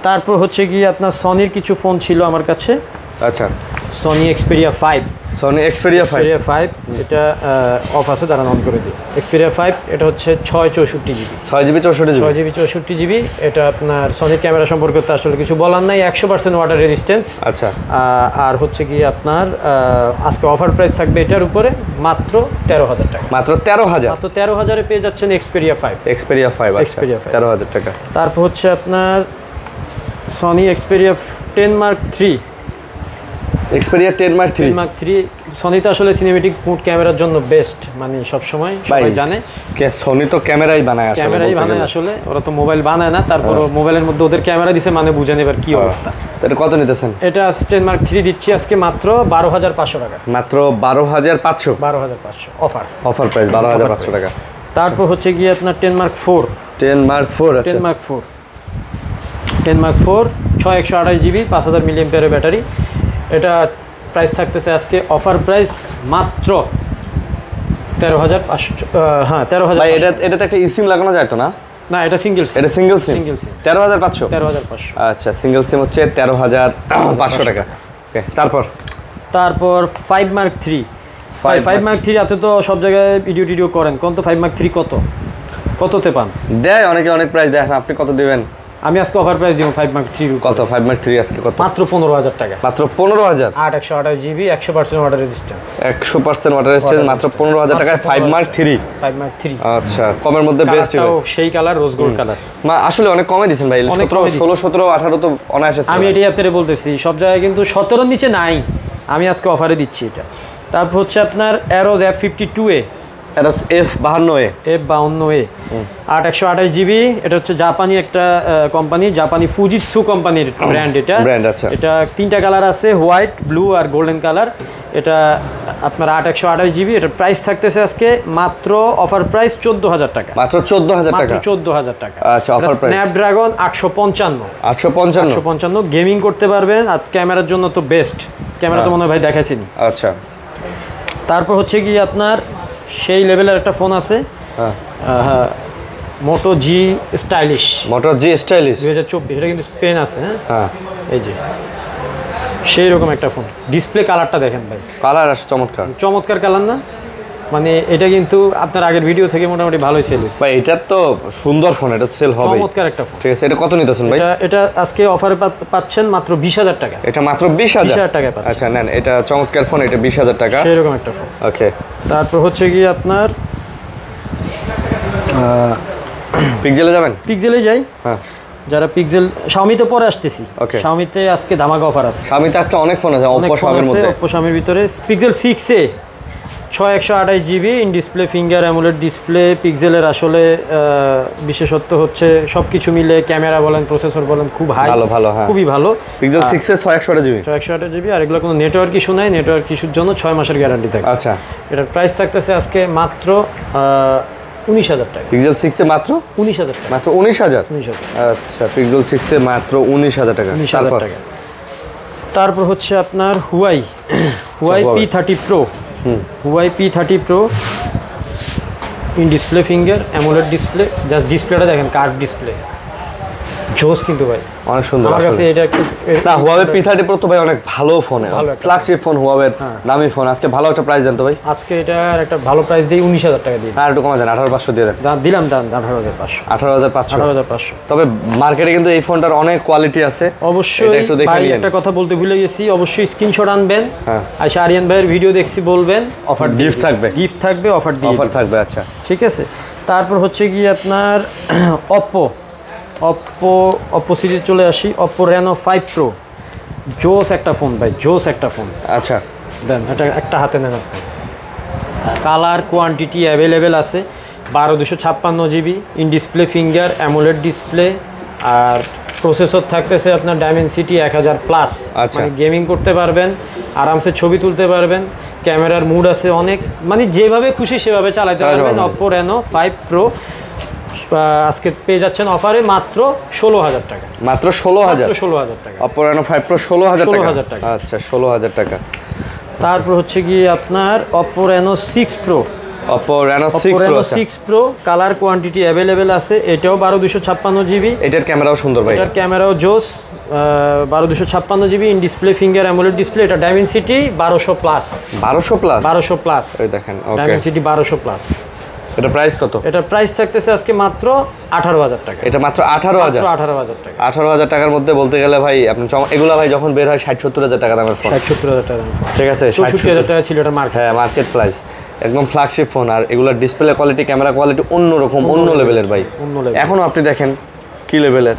তারপর হচ্ছে কি আপনার সনির কিছু ফোন ছিল আমার কাছে।
আচ্ছা,
সনি Xperia 5।
Xperia
5 এটা অফ আছে, দাঁড়ান অন করে দিই। Xperia 5 এটা হচ্ছে 6/64 GB।
6GB।
এটা আপনার সনির ক্যামেরা সম্পর্কে তো আসলে কিছু বলার নাই, 100% ওয়াটার রেজিস্ট্যান্স।
আচ্ছা,
আর হচ্ছে কি আপনার আজকে অফার প্রাইস থাকবে এটার উপরে মাত্র 13,000 টাকা।
মাত্র 13,000
এ পেয়ে যাচ্ছেন Xperia 5।
Xperia 5 13,000 টাকা।
তারপর হচ্ছে আপনার Sony Xperia 10 Mark III।
Xperia 10 Mark III
Sony তো আসলে সিনেমেটিক মোড ক্যামেরার জন্য বেস্ট, মানে সব সময় সবাই জানে।
সনি তো ক্যামেরাই বানায়
আসলে, ওরা তো মোবাইল বানায় না, তারপর মোবাইলের মধ্যে ওদের ক্যামেরা দিছে, মানে বুঝে নেবার কি অবস্থা।
এটা কত নিতেছেন?
এটা 10 Mark III দিচ্ছি আজকে মাত্র 12,500 টাকা।
মাত্র 12,500 অফার প্রাইস 12,500 টাকা।
তারপর হচ্ছে কি আপনার 10 Mark IV।
10 Mark 4 6128 GB, 5,000 mAh battery. এটা প্রাইস থাকতেছে আজকে অফার প্রাইস মাত্র 13,500। হ্যাঁ 13,000। ভাই এটাতে একটা eSIM লাগানো যায় তো না?
না, এটা সিঙ্গেল সিম।
13,500। আচ্ছা, সিঙ্গেল সিম হচ্ছে 13,500 টাকা। ওকে, তারপর
5 Mark III। 5 Mark III আপনি তো সব জায়গায় ভিডিও করেন, কোন তো 5 Mark III কততে পান?
দেয় অনেকে, অনেক প্রাইস দেয়। আপনি কত দিবেন?
আমি আজকে অফার প্রাইস দিব 5 Mark III।
কত 5 Mark III আজকে কত?
মাত্র 15,000 টাকা।
মাত্র 15,000।
128 GB, 100% water resistance.
100% water resistance, মাত্র 15,000 টাকায় 5 Mark III। আচ্ছা, কমের মধ্যে বেস্ট ডিভাইস।
সেই কালার, রোজ গোল্ড কালার।
আসলে অনেক কমে দিবেন ভাই। 16, 17, 18 তো অনায়াসে।
আমি এটাই আপনাদের বলতেছি, সব জায়গায় কিন্তু 17 নিচে নাই। আমি আজকে অফারে দিচ্ছি এটা। তারপর হচ্ছে আপনার Aeros F52A।
F52A
128 GB। এটা হচ্ছে জাপানি একটা কোম্পানি, জাপানি ফুজিৎসু কোম্পানির ব্র্যান্ড। এটা 3টা কালার আছে, হোয়াইট, ব্লু আর গোল্ডেন কালার। এটা আপনার 128 GB। এটার প্রাইস থাকতেছে আজকে মাত্র অফার প্রাইস 14,000 টাকা।
মাত্র 14,000 টাকা।
14,000 টাকা।
আচ্ছা, অফার প্রাইস।
স্ন্যাপড্রাগন 855 গেমিং করতে পারবেন, আর ক্যামেরার জন্য তো বেস্ট। ক্যামেরা তো মনে হয় ভাই দেখাচ্ছেন।
আচ্ছা,
তারপর হচ্ছে কি আপনার সেই লেভেলের একটা ফোন আছে, হ্যাঁ মোটো জি স্টাইলিশ। 2024। এটা কিন্তু স্পেন আছে। হ্যাঁ, এই যে সেই রকম একটা ফোন। ডিসপ্লে কালারটা দেখেন ভাই,
কালার আছে চমৎকার
কালার না? মানে এটা কিন্তু আপনার আগের ভিডিও থেকে মোটামুটি ভালোই সেল হয়েছে
ভাই। এটা তো সুন্দর ফোন, এটা সেল হবে।
চমৎকার একটা ফোন।
ঠিক আছে, এটা কত নিতেছেন ভাই?
এটা আজকে অফারে পাচ্ছেন মাত্র 20,000 টাকা।
এটা মাত্র 20,000
টাকা পাচ্ছেন।
আচ্ছা, নেন, এটা চমৎকার ফোন, এটা 20,000 টাকা।
সেরকম একটা ফোন।
ওকে,
তারপর হচ্ছে কি আপনার
পিক্সেলে যাবেন?
পিক্সেলে যাই।
হ্যাঁ,
যারা পিক্সেল, Xiaomi-তে পরে আসতেছি। Xiaomi-তে আজকে ধামাকা অফার আছে।
Xiaomi-তে আজকে অনেক ফোন আছে। Oppo Xiaomi-র মধ্যে,
Oppo Xiaomi-র ভিতরে Pixel 6a 6128 GB in display finger amoled display পিক্সেলের আসলে বিশেষত্ব হচ্ছে সবকিছু মিলে ক্যামেরা বলেন প্রসেসর বলেন খুব হাই
ভালো হ্যাঁ
খুবই ভালো
পিক্সেল 6 এর 6128 জিবি
6128 GB আর এগুলো কোনো নেটওয়ার্ক ইস্যু নাই নেটওয়ার্ক ইস্যুর জন্য 6 মাসের গ্যারান্টি থাকে
আচ্ছা
এটার প্রাইস থাকতেছে আজকে মাত্র 19,000 টাকা
পিক্সেল 6 এ মাত্র
19,000 টাকা
মাত্র 19000
19,000
আচ্ছা পিক্সেল 6 এ মাত্র 19000 টাকা
19,000 টাকা তারপর হচ্ছে আপনার Huawei P30 Pro Huawei P30 Pro in display finger amoled display just ডিসপ্লেটা দেখেন কার্ভ ডিসপ্লে জোস কিন্তু ভাই
অনেক সুন্দর
আমার কাছে এটা একটু
না Huawei P30 Pro তো ভাই অনেক ভালো ফোন ফ্ল্যাগশিপ ফোন Huawei দামি ফোন আজকে ভালো একটা প্রাইস দেন তো ভাই
আজকে এটার একটা ভালো প্রাইস দেই 19,000 টাকা দিই
আর একটু কমা দেন 18500 দিয়ে দেন
দিলাম 18,500
18500 তবে মার্কেটে কিন্তু এই ফোনটার অনেক কোয়ালিটি আছে
অবশ্যই
একটু দেখে
ভাই
নিন
একটা কথা বলতে ভুলে গেছি অবশ্যই স্ক্রিনশট আনবেন
হ্যাঁ
আয়শা আরিয়ান ভাইয়ের ভিডিও দেখছি বলবেন অফার
গিফট থাকবে
অফার দিয়ে
অফার থাকবে আচ্ছা
ঠিক আছে তারপর হচ্ছে কি আপনার Oppo সিরিজ চলে আসি Oppo Reno 5 Pro জোস একটা ফোন ভাই জোস একটা ফোন
আচ্ছা
দেন এটা একটা হাতে নেন আপনি কালার কোয়ান্টিটি অ্যাভেলেবেল আছে 12256 GB in display finger amoled display আর প্রসেসর থাকতেছে আপনার Dimensity 1000 প্লাস মানে গেমিং করতে পারবেন আরামসে ছবি তুলতে পারবেন ক্যামেরার মুড আছে অনেক মানে যেভাবে খুশি সেভাবে চালাতে পারবেন Oppo Reno 5 Pro আজকে পেয়ে যাচ্ছেন অফারে মাত্র 16,000 টাকা
মাত্র 16,000
টাকা
Oppo Reno 5 Pro 16,000
টাকা
আচ্ছা 16,000 টাকা
তারপর হচ্ছে কি আপনার Oppo Reno 6 Pro
Reno
6 Pro colour quantity available আছে এটাও 12256 GB
এটার ক্যামেরাও সুন্দর ভাই
এটার ক্যামেরাও জোস 12256 GB in display finger amoled display এটা Dimensity 1200 প্লাস 1200 প্লাস
এই দেখেন ওকে
Dimensity 1200 প্লাস
এটা প্রাইস কত
এটা প্রাইস থাকতেছে আজকে মাত্র 18,000 টাকা
এটা মাত্র 18,000
টাকা
18,000 টাকার মধ্যে বলতে গেলে ভাই আপনি এগুলা ভাই যখন বের হয় 60-70,000 টাকা দামের ফোন
60-70,000 টাকা
ঠিক আছে
60,000 টাকা ছিল এটা
মার্কেট প্রাইস একদম ফ্ল্যাগশিপ ফোন আর এগুলা ডিসপ্লে কোয়ালিটি ক্যামেরা কোয়ালিটি অন্যরকম অন্য লেভেলের ভাই এখনো আপনি দেখেন কি লেভেলের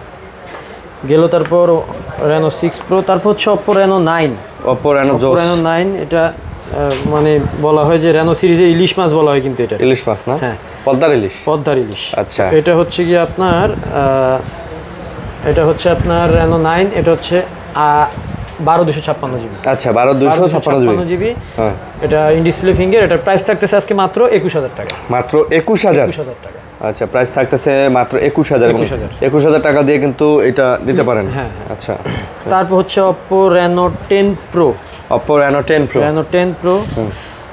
গেল তারপর Reno 6 Pro তারপর হচ্ছে Oppo Reno 9 এটা মানে বলা হয় যে Reno সিরিজে ইলিশ মাছ বলা হয় কিন্তু এটা
ইলিশ মাছ না
হ্যাঁ
পদ্মার ইলিশ
আচ্ছা এটা হচ্ছে কি আপনার Reno 9 এটা হচ্ছে 12256 GB
আচ্ছা 12256
GB হ্যাঁ এটা ইন ডিসপ্লে ফিঙ্গার এটার প্রাইস থাকতেছে আজকে মাত্র 21,000 টাকা
মাত্র 21,000 টাকা আচ্ছা প্রাইস থাকতেছে মাত্র 21,000 টাকা দিয়ে কিন্তু এটা নিতে পারেন
হ্যাঁ
আচ্ছা
তারপর হচ্ছে Oppo Reno 10 Pro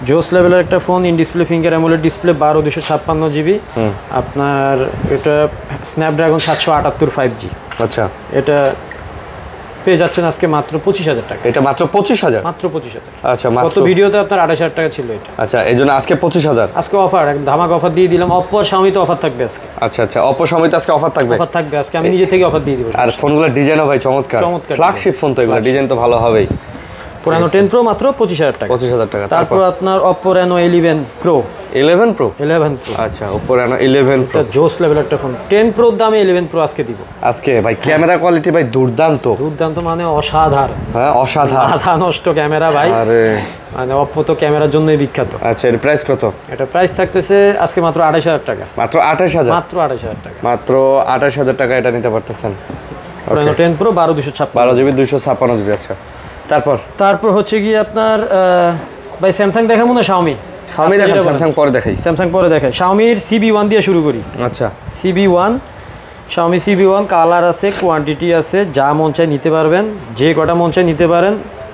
জোস লেভেলের একটা phone in display finger amoled display 12256 GB আপনার এটা স্ন্যাপড্রাগন 778 5G
আচ্ছা
এটা পেয়ে যাচ্ছেন আজকে মাত্র 25,000 টাকা
এটা মাত্র 25,000 আচ্ছা
গত ভিডিওতে আপনার 28,000 টাকা ছিল এটা
আচ্ছা এইজন্য আজকে 25,000
আজকে অফার একদম ধামাকা অফার দিয়ে দিলাম Oppo আর Xiaomi তো অফার থাকবে আজকে
আচ্ছা Oppo Xiaomi আজকে অফার থাকবে
আজকে আমি নিজে থেকে অফার দিয়ে দিব
আর ফোনগুলোর ডিজাইনও ভাই চমৎকার ফ্ল্যাগশিপ ফোন তো এগুলো ডিজাইন তো ভালো হবেই
Reno 10 Pro মাত্র 25,000 টাকা তারপর আপনার Oppo Reno 11 Pro
আচ্ছা Oppo Reno 11 Pro
জোস লেভেল একটা ফোন 10 Pro দামে 11 Pro আজকে দিব
আজকে ভাই ক্যামেরা কোয়ালিটি ভাই দুর্দান্ত
মানে অসাধারণ
হ্যাঁ অসাধারণ
আধা নষ্ট ক্যামেরা ভাই
আরে
মানে Oppo তো ক্যামেরার জন্যই বিখ্যাত
আচ্ছা এর প্রাইস কত
এটা প্রাইস থাকতেছে আজকে মাত্র 28,000 টাকা
মাত্র 28,000
টাকা
মাত্র 28,000 টাকা এটা নিতে পারতেছেন
Reno 10 Pro 12
GB 256 GB আচ্ছা
তারপর হচ্ছে কি আপনার ভাই স্যামসাং দেখাবো না Xiaomi
দেখান স্যামসাং পরে দেখাই
Xiaomi-র CB1 দিয়ে শুরু করি
আচ্ছা
Xiaomi CB1 কালার আছে কোয়ান্টিটি আছে যা মন চায় নিতে পারবেন যে কটা মন চায় নিতে পারেন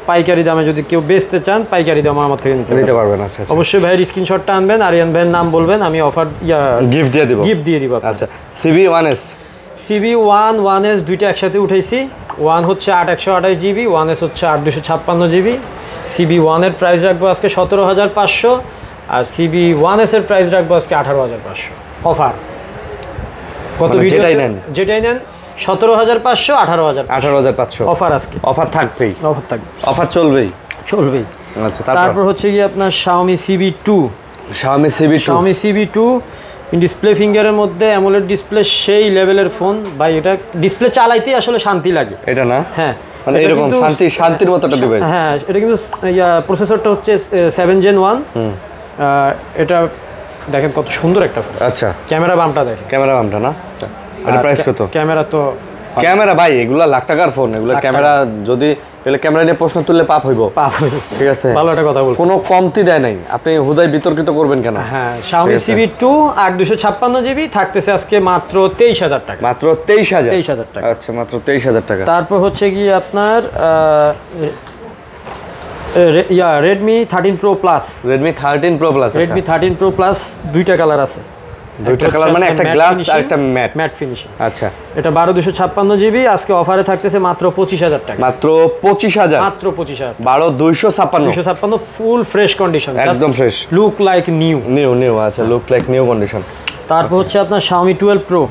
পাইকারি দামে যদি কেউ বেচতে চান পাইকারি দামে আমার থেকে নিতে পারবেন
আচ্ছা
অবশ্যই ভাইয়ের স্ক্রিনশটটা আনবেন আরিয়ান ভাইয়ের নাম বলবেন আমি অফার
গিফট দিয়ে দিব আচ্ছা
CB1 1S দুইটা একসাথে উঠাইছি 1 হচ্ছে 8128 GB 1S হচ্ছে 8256 GB CB1 এর প্রাইস রাখবো আজকে 17,500 আর CB1S এর প্রাইস রাখবো আজকে 18,500 অফার কত ভিডিও যেটাই নেন 17,500 18,500 অফার আজকে
অফার থাকবে অফার চলবেই আচ্ছা
তারপর হচ্ছে কি আপনার Xiaomi CB2 ডিসপ্লে ফিঙ্গারের মধ্যে অ্যামোলেড ডিসপ্লে সেই লেভেলের ফোন ভাই এটা ডিসপ্লে চালাইতেই আসলে শান্তি লাগে
এটা না
হ্যাঁ
মানে এরকম শান্তির মতো একটা ডিভাইস
হ্যাঁ এটা কিন্তু প্রসেসরটা হচ্ছে 7 Gen 1 এটা দেখেন কত সুন্দর একটা ফোন।
আচ্ছা,
ক্যামেরা বামটা দেখেন,
ক্যামেরা বামটা না? আচ্ছা, এটা প্রাইস কত?
ক্যামেরা তো
ক্যামেরা ভাই এগুলা লাখ টাকার ফোন, এগুলা ক্যামেরা যদি এগুলা ক্যামেরা নিয়ে প্রশ্ন তুললে পাপ হইব। ঠিক আছে,
ভালো একটা কথা বলছেন।
কোনো কমতি দেয় নাই, আপনি হুদাই বিতর্কিত করবেন কেন?
হ্যাঁ, Xiaomi CB2 8256 জিবি থাকতেছে আজকে মাত্র 23000 টাকা।
মাত্র 23000?
23000 টাকা।
আচ্ছা, মাত্র 23000 টাকা।
তারপর হচ্ছে কি আপনার Redmi 13 Pro Plus।
Redmi 13 Pro Plus।
Redmi 13 Pro Plus দুইটা কালার আছে।
দুইটা কালার মানে একটা গ্লাস আর একটা ম্যাট
ফিনিশিং।
আচ্ছা,
এটা 12256 জিবি আজকে অফারে থাকতেছে মাত্র 25000 টাকা।
মাত্র 25000?
মাত্র 25000।
12256
ফুল ফ্রেশ কন্ডিশন,
একদম ফ্রেশ,
লুক লাইক নিউ।
আচ্ছা, লুক লাইক নিউ কন্ডিশন।
তারপর হচ্ছে আপনার Xiaomi 12 Pro।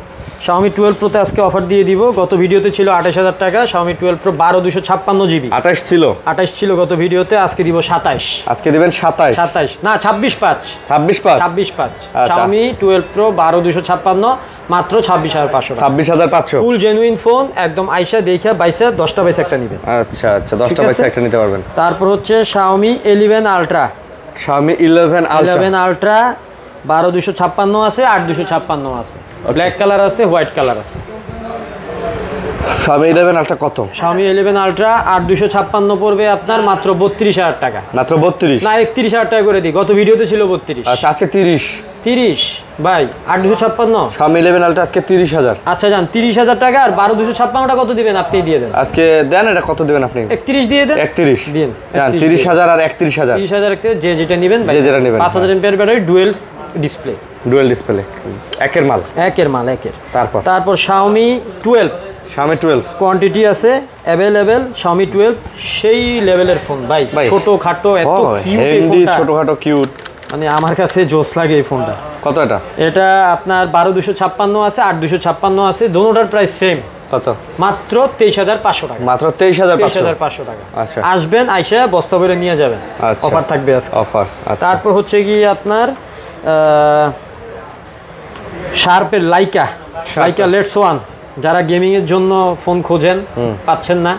Xiaomi 12 Pro তে আজকে অফার দিয়ে দিব। গত ভিডিওতে ছিল 28000 টাকা। Xiaomi 12 Pro 12256 GB.
28 ছিল?
28 ছিল গত ভিডিওতে, আজকে দিব 27।
আজকে দিবেন 27
না 26.5।
26.5?
Xiaomi 12 Pro 12256 মাত্র 26500 টাকা।
26500?
ফুল জেনুইন ফোন, একদম আইসা দেখা বাইসা 10টা বাইসা একটা নেবেন।
আচ্ছা, 10টা বাইসা একটা নিতে পারবেন।
তারপর হচ্ছে Xiaomi 11 Ultra।
Xiaomi 11
Ultra 12256 আছে, 8256 আছে, ব্ল্যাক কালার আছে, হোয়াইট কালার আছে।
Xiaomi 11 Ultra কত?
Xiaomi 11 Ultra 8256 পড়বে আপনার মাত্র 32000 টাকা।
মাত্র 32?
না 31000 টাকা করে দিই, গত ভিডিওতে ছিল 32।
আচ্ছা, আজকে 30 ভাই।
8256
Xiaomi 11 Ultra আজকে 30000।
আচ্ছা যান, 30000 টাকা। আর 12256 কত দিবেন আপনি? দিয়ে দেন
আজকে। দেন, এটা কত দিবেন আপনি?
31 দিয়ে দেন।
31
দিন।
30000 আর 31000।
30000 যে যেটা নেবেন,
যে যেটা নেবেন।
5000 এমপিআর ব্যাটারি, ডুয়েল ডিসপ্লে।
একের মাল।
তারপর Xiaomi 12।
Xiaomi 12
কোয়ান্টিটি আছে অ্যাভেলেবেল। Xiaomi 12 সেই লেভেলের ফোন ভাই, ছোট খাটো এত কিউট এই ফোনটা,
ছোট খাটো কিউট,
মানে আমার কাছে জোস লাগে এই ফোনটা।
কত এটা?
এটা আপনার 12256 আছে, 8256 আছে, দোনোটার প্রাইস সেম।
কত?
মাত্র 23500 টাকা।
মাত্র 23500
টাকা।
আচ্ছা,
আসবেন, আইসা বস্তা ভরে নিয়ে যাবেন। অফার থাকবে আজকে।
অফার। আচ্ছা,
তারপর হচ্ছে কি আপনার শার্পের লাইকা লেটস ওয়ান। যারা গেমিং এর জন্য ফোন খোঁজেন, পাচ্ছেন না,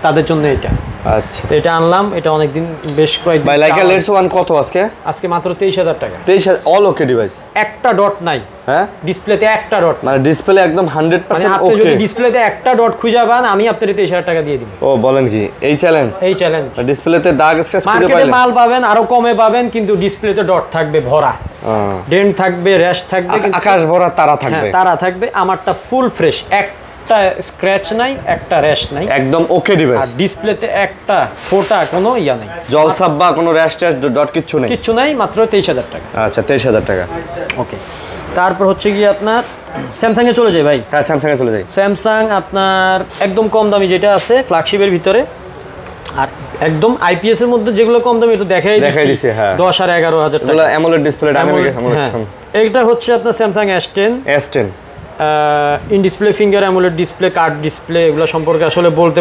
তাদের জন্য এটা।
আচ্ছা,
এটা আনলাম। এটা অনেকদিন বেশ কয়েকদিন।
ভাই লাইকা লেটস ওয়ান কত আজকে?
আজকে মাত্র 23000 টাকা।
23000 অল ওকে ডিভাইস? একটা
ডট নাই।
হ্যাঁ,
ডিসপ্লেতে একটা ডট,
মানে ডিসপ্লে একদম 100%
ওকে। আপনি যদি ডিসপ্লেতে একটা ডট খুঁজে পান, আমি আপনাকে 23000 টাকা দিয়ে দিব।
ও বলেন কি? এই চ্যালেঞ্জ?
ডিসপ্লেতে
দাগ স্ক্র্যাচ খুঁজে পাইলেন?
মার্কেটে মাল পাবেন আরো কমে পাবেন, কিন্তু ডিসপ্লেতে ডট থাকবে ভরা, ডেন্ট থাকবে, র্যাশ থাকবে,
আকাশ ভরা তারা থাকবে।
তারা থাকবে। আমারটা ফুল ফ্রেশ, একটা স্ক্র্যাচ নাই, একটা র্যাশ নাই,
একদম ওকে ডিভাইস।
আর ডিসপ্লেতে একটা ফোটা কোনো ইয়া নাই,
জলসাপ বা কোনো র্যাশ ট্যাশ ডট কিচ্ছু নাই। মাত্র 23000 টাকা। আচ্ছা, 23000 টাকা।
ওকে। তারপর হচ্ছে কি আপনার স্যামসাং এ চলে যাই ভাই।
হ্যাঁ, স্যামসাং এ চলে যাই।
স্যামসাং আপনার একদম কম দামি যেটা আছে ফ্ল্যাগশিপের ভিতরে, আর একদম আইপিএস এর মধ্যে যেগুলো কম দামি এটা দেখাই দিছি। হ্যাঁ, 10 আর 11000 টাকা।
এগুলো অ্যামোলেড ডিসপ্লে, ডাইনামিক অ্যামোলেড।
এটা হচ্ছে আপনার Samsung S10 in display finger amoled display, card display, এগুলো সম্পর্কে আসলে বলতে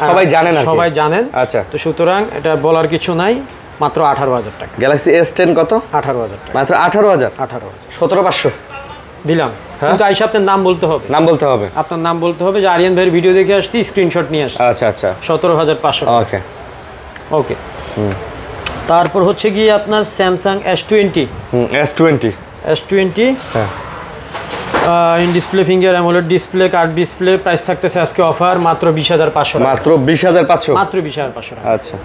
সবাই জানেন।
আচ্ছা,
তো সুতরাং এটা বলার কিছু নাই। মাত্র 18000 টাকা।
গ্যালাক্সি S10 কত?
18000 টাকা।
মাত্র 18000?
17500 দিলাম। কিন্তু আইসা আপনার নাম বলতে হবে। আপনার নাম বলতে হবে যে আরিয়ান ভাইয়ের ভিডিও দেখে আসছি, স্ক্রিনশট নিয়ে আসছি।
আচ্ছা,
17500। ওকে। তারপর হচ্ছে গিয়ে আপনার স্যামসাং S20।
হ্যাঁ,
in display finger amoled display, card display, price থাকতেছে আজকে অফার মাত্র 20500 টাকা।
মাত্র 20500?
মাত্র 20500 টাকা।
আচ্ছা,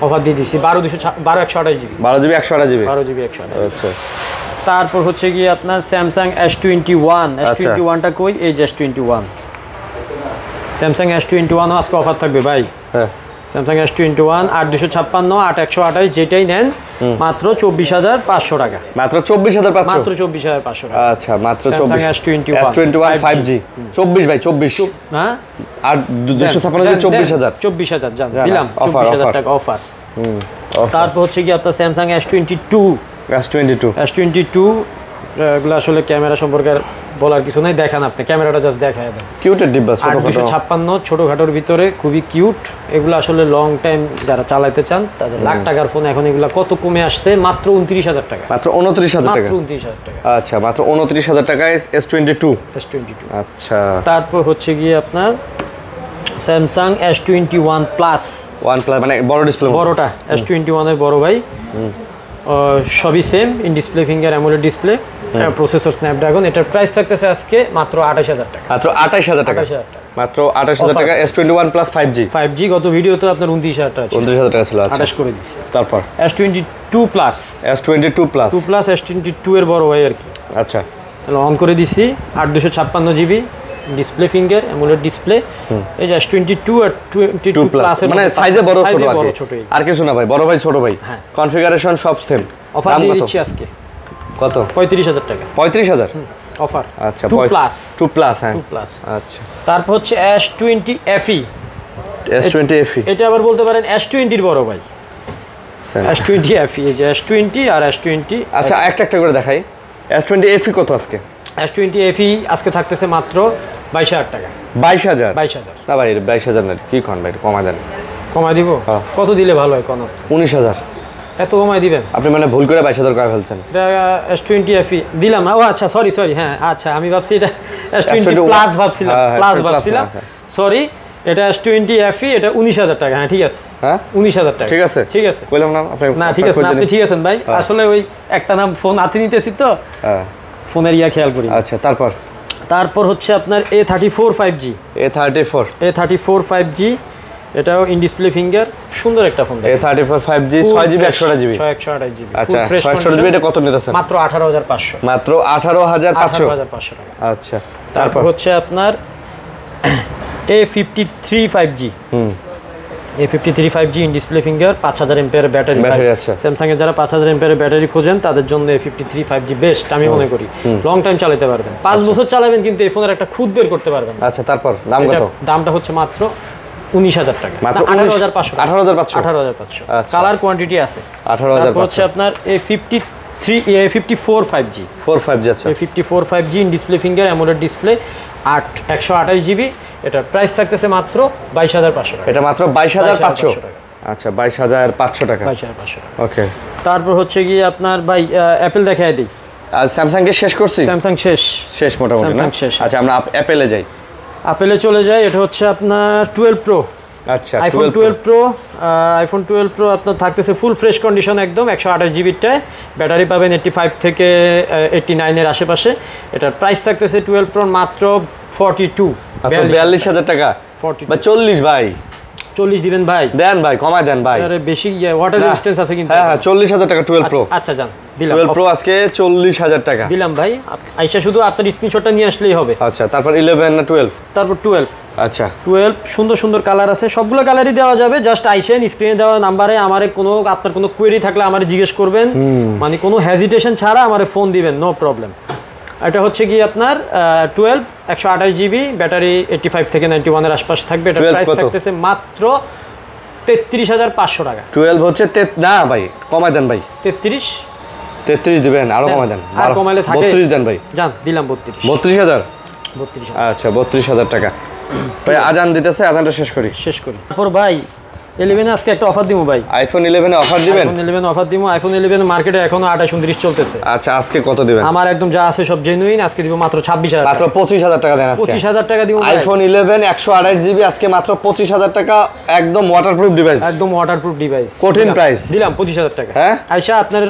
অফার দিয়ে দিছি। 12128 জিবি।
12128 জিবি।
12128।
আচ্ছা।
তারপর হচ্ছে গিয়ে আপনার স্যামসাং S21টা কই? এই যে S21, স্যামসাং S21 আজকে অফার থাকবে ভাই।
হ্যাঁ,
স্যামসাং S21 8256, 8128 যেটাই নেন মাত্র 24500 টাকা।
মাত্র 24500?
মাত্র 24500 টাকা।
আচ্ছা, মাত্র
24
S21 5G 24 ভাই, 24।
হ্যাঁ,
আর 256 24000
জান দিলাম। 24000 টাকা অফার। তারপর হচ্ছে কি আপনার স্যামসাং S22 এগুলো আসলে ক্যামেরা সম্পর্কে বলার কিছু নাই, দেখান আপনি ক্যামেরাটা জাস্ট দেখায় দেন।
কিউটের ডিব্বা,
256 ছোটখাটোর ভিতরে খুবই কিউট। এগুলো আসলে লং টাইম যারা চালাতে চান তাদের লাখ টাকার ফোন এখন এগুলো কত কমে আসছে, মাত্র 29000 টাকা।
মাত্র 29000 টাকা?
29000 টাকা।
আচ্ছা, মাত্র 29000 টাকায় S22। আচ্ছা।
তারপর হচ্ছে গিয়ে আপনার স্যামসাং S21 প্লাস,
মানে বড় ডিসপ্লে,
বড়টা S21 এর বড় ভাই। সবই same, in display finger amoled display, processor Snapdragon. এটার প্রাইস থাকতেছে আজকে মাত্র 28000 টাকা।
মাত্র 28000 টাকা,
28000 টাকা,
মাত্র 28000 টাকা। S21 প্লাস 5G,
5G গত ভিডিওতে আপনার 29000 টাকা ছিল,
29000 টাকা ছিল। আচ্ছা
28 করে দিচ্ছি।
তারপর
S22 plus,
S22 plus,
2 plus S22 এর বড় ভাই আর কি।
আচ্ছা
অন করে দিছি, 8256 GB display finger amoled display. এই যে S22 আর 22 প্লাস এর
মানে সাইজে বড় ছোট
বড়
আর
ছোট।
আর কিছু না ভাই, বড় ভাই ছোট ভাই,
হ্যাঁ
কনফিগারেশন সব সেম।
অফার দিয়ে দিচ্ছি আজকে
কত?
35000 টাকা
35000
অফার।
আচ্ছা
2 প্লাস,
2 প্লাস, হ্যাঁ
2 প্লাস।
আচ্ছা
তারপর হচ্ছে S20 FE।
S20 FE
এটা আবার বলতে পারেন S20 এর বড় ভাই, S20 FE। এই যে S20 আর S20।
আচ্ছা একটা একটা করে দেখাই। S20 FE কত আজকে?
S20 FE আজকে থাকতেছে মাত্র 22000 টাকা।
22000?
22000
না ভাই 22000 না, কি কোন ভাই, কমাই দেন।
কমাই দিব?
হ্যাঁ।
কত দিলে ভালো হয় কোন?
19000।
এত কমাই দিবেন?
আপনি মানে ভুল করে 22000 করে ফেলছেন।
এটা S20 FE দিলাম না? ও আচ্ছা সরি হ্যাঁ আচ্ছা আমি ভাবছি এটা S20 প্লাস ভাবছিলাম, প্লাস ভাবছিলাম, সরি। এটা S20 FE, এটা 19000 টাকা। হ্যাঁ ঠিক আছে,
হ্যাঁ
19000 টাকা।
ঠিক আছে,
ঠিক আছে,
কইলাম না আপনি?
না ঠিক আছে, আপনি ঠিক আছেন ভাই। আসলে ওই একটা নাম ফোন হাতে নিতেছি তো,
হ্যাঁ
ফোনের খেয়াল করি।
আচ্ছা তারপর
হচ্ছে আপনার A34 5G। A34 5G এটাও ইন ডিসপ্লে ফিঙ্গার, সুন্দর একটা phone.
A34 5G 6GB 128GB।
128GB।
আচ্ছা 128GB এটা কত নিতেছেন?
মাত্র 18500।
মাত্র 18500
টাকা।
আচ্ছা
তারপর হচ্ছে আপনার A53 5G। A53 5G in display finger, 5000 MPR battery.
আচ্ছা
স্যামসাং এর যারা 5000 এমপিআর ব্যাটারি খোঁজেন তাদের জন্য A53 5G বেস্ট আমি মনে করি। লং টাইম চালাতে পারবেন, 5 বছর চালাবেন, কিন্তু এই ফোনের একটা খুদ বের করতে পারবেন।
আচ্ছা তারপর দাম কত?
দামটা হচ্ছে মাত্র 19000 টাকা।
মাত্র
18500।
18500।
কালার কোয়ান্টিটি আছে।
18500
হচ্ছে আপনার A54 5G।
4 5G। আচ্ছা
A54 5G in display finger amoled display, 128GB। এটা প্রাইস থাকতেছে মাত্র 22500 টাকা।
এটা মাত্র 22500 টাকা। আচ্ছা 22500 টাকা।
22500 টাকা।
ওকে।
তারপর হচ্ছে গিয়ে আপনার ভাই অ্যাপেল দেখাই দিই।
আর স্যামসাং কে শেষ করছি?
স্যামসাং শেষ
মোটামুটি না? আচ্ছা আমরা অ্যাপেলে যাই।
অ্যাপেলে চলে যাই। এটা হচ্ছে আপনার 12 প্রো।
আচ্ছা
আইফোন 12 প্রো। আইফোন 12 প্রো আপনার থাকতেছে ফুল ফ্রেশ কন্ডিশন একদম, 128GBটায় ব্যাটারি পাবেন 85 থেকে 89 এর আশেপাশে। এটার প্রাইস থাকতেছে 12 প্রো মাত্র
42000 টাকা।
42
বা 40 ভাই,
40 দিবেন ভাই?
দেন ভাই, কমাই দেন ভাই।
আরে বেশি ওয়াটার রেজিস্ট্যান্স আছে কিন্তু।
হ্যাঁ 40000 টাকা 12 প্রো।
আচ্ছা জান দিলাম।
12 প্রো আজকে 40000 টাকা
দিলাম ভাই। আইসা শুধু আপনার স্ক্রিনশটটা নিয়ে আসলেই হবে।
আচ্ছা তারপর 11 না 12?
তারপর 12।
আচ্ছা
12 সুন্দর সুন্দর কালার আছে, সবগুলো কালারই দেওয়া যাবে। জাস্ট আইসেন স্ক্রিনে দেওয়া নাম্বারে আমারে আপনার কোনো কোয়েরি থাকলে আমারে জিজ্ঞেস করবেন, মানে কোনো হেজিটেশন ছাড়া আমারে ফোন দিবেন, নো প্রবলেম। এটা হচ্ছে কি আপনার 12 128GB ব্যাটারি, 85 থেকে 91 এর আশপাশ থাকবে। এটা প্রাইস থাকতেছে মাত্র 33500 টাকা।
12 হচ্ছে না ভাই, কমাই দেন ভাই। 33 দিবেন, আরো কমাই দেন।
আর কমাইলে থাকে
32 দেন ভাই।
জান দিলাম 32।
32000।
32।
আচ্ছা 32000 টাকা। ভাই আজান দিতেছে, আজানটা শেষ করি।
তারপর ভাই 11 আজকে একটা অফার দিমু ভাই।
আইফোন 11 এ অফার দিবেন?
আইফোন 11 অফার দিমু। আইফোন 11 মার্কেটে এখনো 28-29 চলতেছে।
আচ্ছা আজকে কত দিবেন? আমার
একদম যা আছে সব জেনুইন, আজকে দিব মাত্র 26000 টাকা।
মাত্র 25000 টাকা দেন আজকে।
25000 টাকা দিমু ভাই।
আইফোন 11 128GB আজকে মাত্র 25000 টাকা, একদম ওয়াটারপ্রুফ ডিভাইস।
একদম ওয়াটারপ্রুফ ডিভাইস।
কঠিন প্রাইস
দিলাম 25000 টাকা।
হ্যাঁ
আয়শা আপনার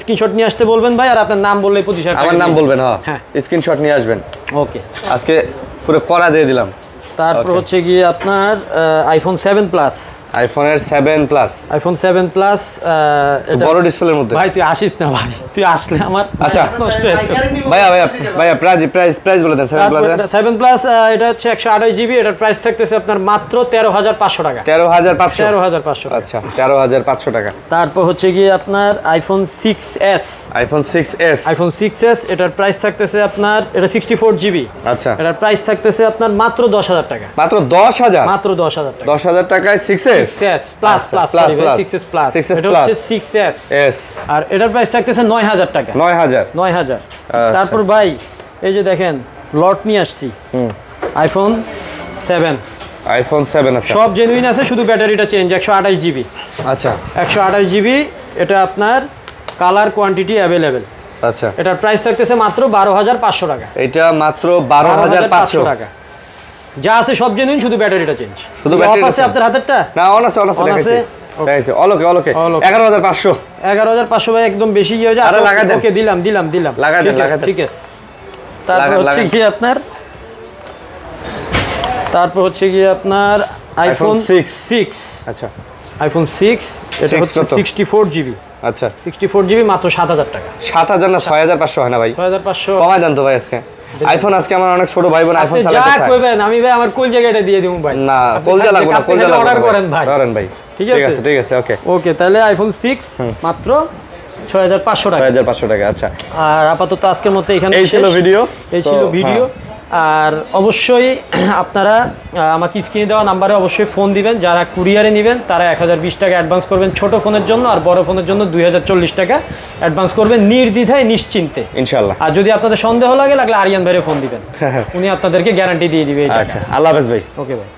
স্ক্রিনশট নিয়ে আসতে বলবেন ভাই, আর আপনার নাম বললেই 25000 টাকা।
আমার নাম বলবেন, হ্যাঁ স্ক্রিনশট নিয়ে আসবেন।
ওকে
আজকে পুরো করা দিয়ে দিলাম।
তারপর হচ্ছে গিয়ে আপনার আইফোন 7 প্লাস।
আইফোনের 7 প্লাস।
আইফোন 7 প্লাস
এটা বড় ডিসপ্লের মধ্যে।
ভাই তুই আসিস না ভাই, তুই আসলে আমার
আচ্ছা
নষ্ট হয়ে যাবে।
ভাইয়া প্রাইস বলে দেন।
7 প্লাস এটা হচ্ছে 128GB। এটার প্রাইস থাকতেছে আপনার মাত্র 13500 টাকা।
13500। আচ্ছা 13500 টাকা।
তারপর হচ্ছে গিয়ে আপনার আইফোন 6s।
আইফোন 6s
এটার প্রাইস থাকতেছে আপনার, এটা 64GB।
আচ্ছা
এটার প্রাইস থাকতেছে আপনার মাত্র 10000 টাকা।
মাত্র 10000?
মাত্র 10000 টাকা।
10000 টাকায় 6s প্লাস।
এটা হচ্ছে 6s। আর এটার প্রাইস থাকতেছে 9000 টাকা। 9000। তারপর ভাই এই যে দেখেন লট নিয়ে আসছি আইফোন 7। আচ্ছা সব জেনুইন আছে, শুধু ব্যাটারিটা চেঞ্জ। 128GB। আচ্ছা 128GB। এটা আপনার কালার কোয়ান্টিটি অ্যাভেলেবেল।
আচ্ছা
এটার প্রাইস থাকতেছে মাত্র 12500 টাকা।
এটা মাত্র 12500
টাকা। যা আছে সব জেনুইন, শুধু ব্যাটারিটা চেঞ্জ।
শুধু ব্যাটারি
আছে আপনার হাতেরটা?
না, অন আছে। পেয়েছি অলোকে অলোকে
অলোকে।
11500
11500 ভাই একদম বেশি হয়ে যায়।
আরে লাগাই দেন।
ওকে দিলাম
লাগাই দেন, লাগাই দেন।
ঠিক আছে। তারপর হচ্ছে কি আপনার আইফোন 6
আচ্ছা
আইফোন 6 এটা
6
হচ্ছে
কত?
64 জিবি
আচ্ছা
64 জিবি মাত্র 7000 টাকা।
7000 না 6500 হয় না ভাই?
6500
কমাই দেন তো ভাই আজকে। আইফোন আজকে আমার অনেক ছোট ভাই বোন আইফোন
আপনি
চালাতে
যা
চায়।
কইবেন আমি ভাই আমার কোল জায়গাটা দিয়ে দেবো ভাই।
না
আপনি
কোলজা লাগবে না,
আপনি
কোলজা
খালি
লাগবে।
অর্ডার করেন ভাই।
ধরেন ভাই।
ঠিক
ঠিক
আছে?
আছে ঠিক আছে ওকে।
ওকে তাহলে আইফোন 6 মাত্র 6500 টাকা।
6500 টাকা আচ্ছা।
আর আপাতত আজকের মতো এখানে
এই ছিল
শেষ।
ভিডিও।
এই ছিল
তো,
ভিডিও। আর অবশ্যই আপনারা আমাকে স্ক্রিনে দেওয়া নাম্বারে অবশ্যই ফোন দিবেন। যারা কুরিয়ারে নেবেন তারা 1020 টাকা অ্যাডভান্স করবেন ছোট ফোনের জন্য, আর বড় ফোনের জন্য 2040 টাকা অ্যাডভান্স করবেন নির্দ্বিধায় নিশ্চিন্তে
ইনশাআল্লাহ।
আর যদি আপনাদের সন্দেহ লাগলে আরিয়ান ভাইরে ফোন দিবেন, উনি আপনাদেরকে গ্যারান্টি দিয়ে দিবে।
আচ্ছা আল্লাহ হাফেজ ভাই।
ওকে ভাই।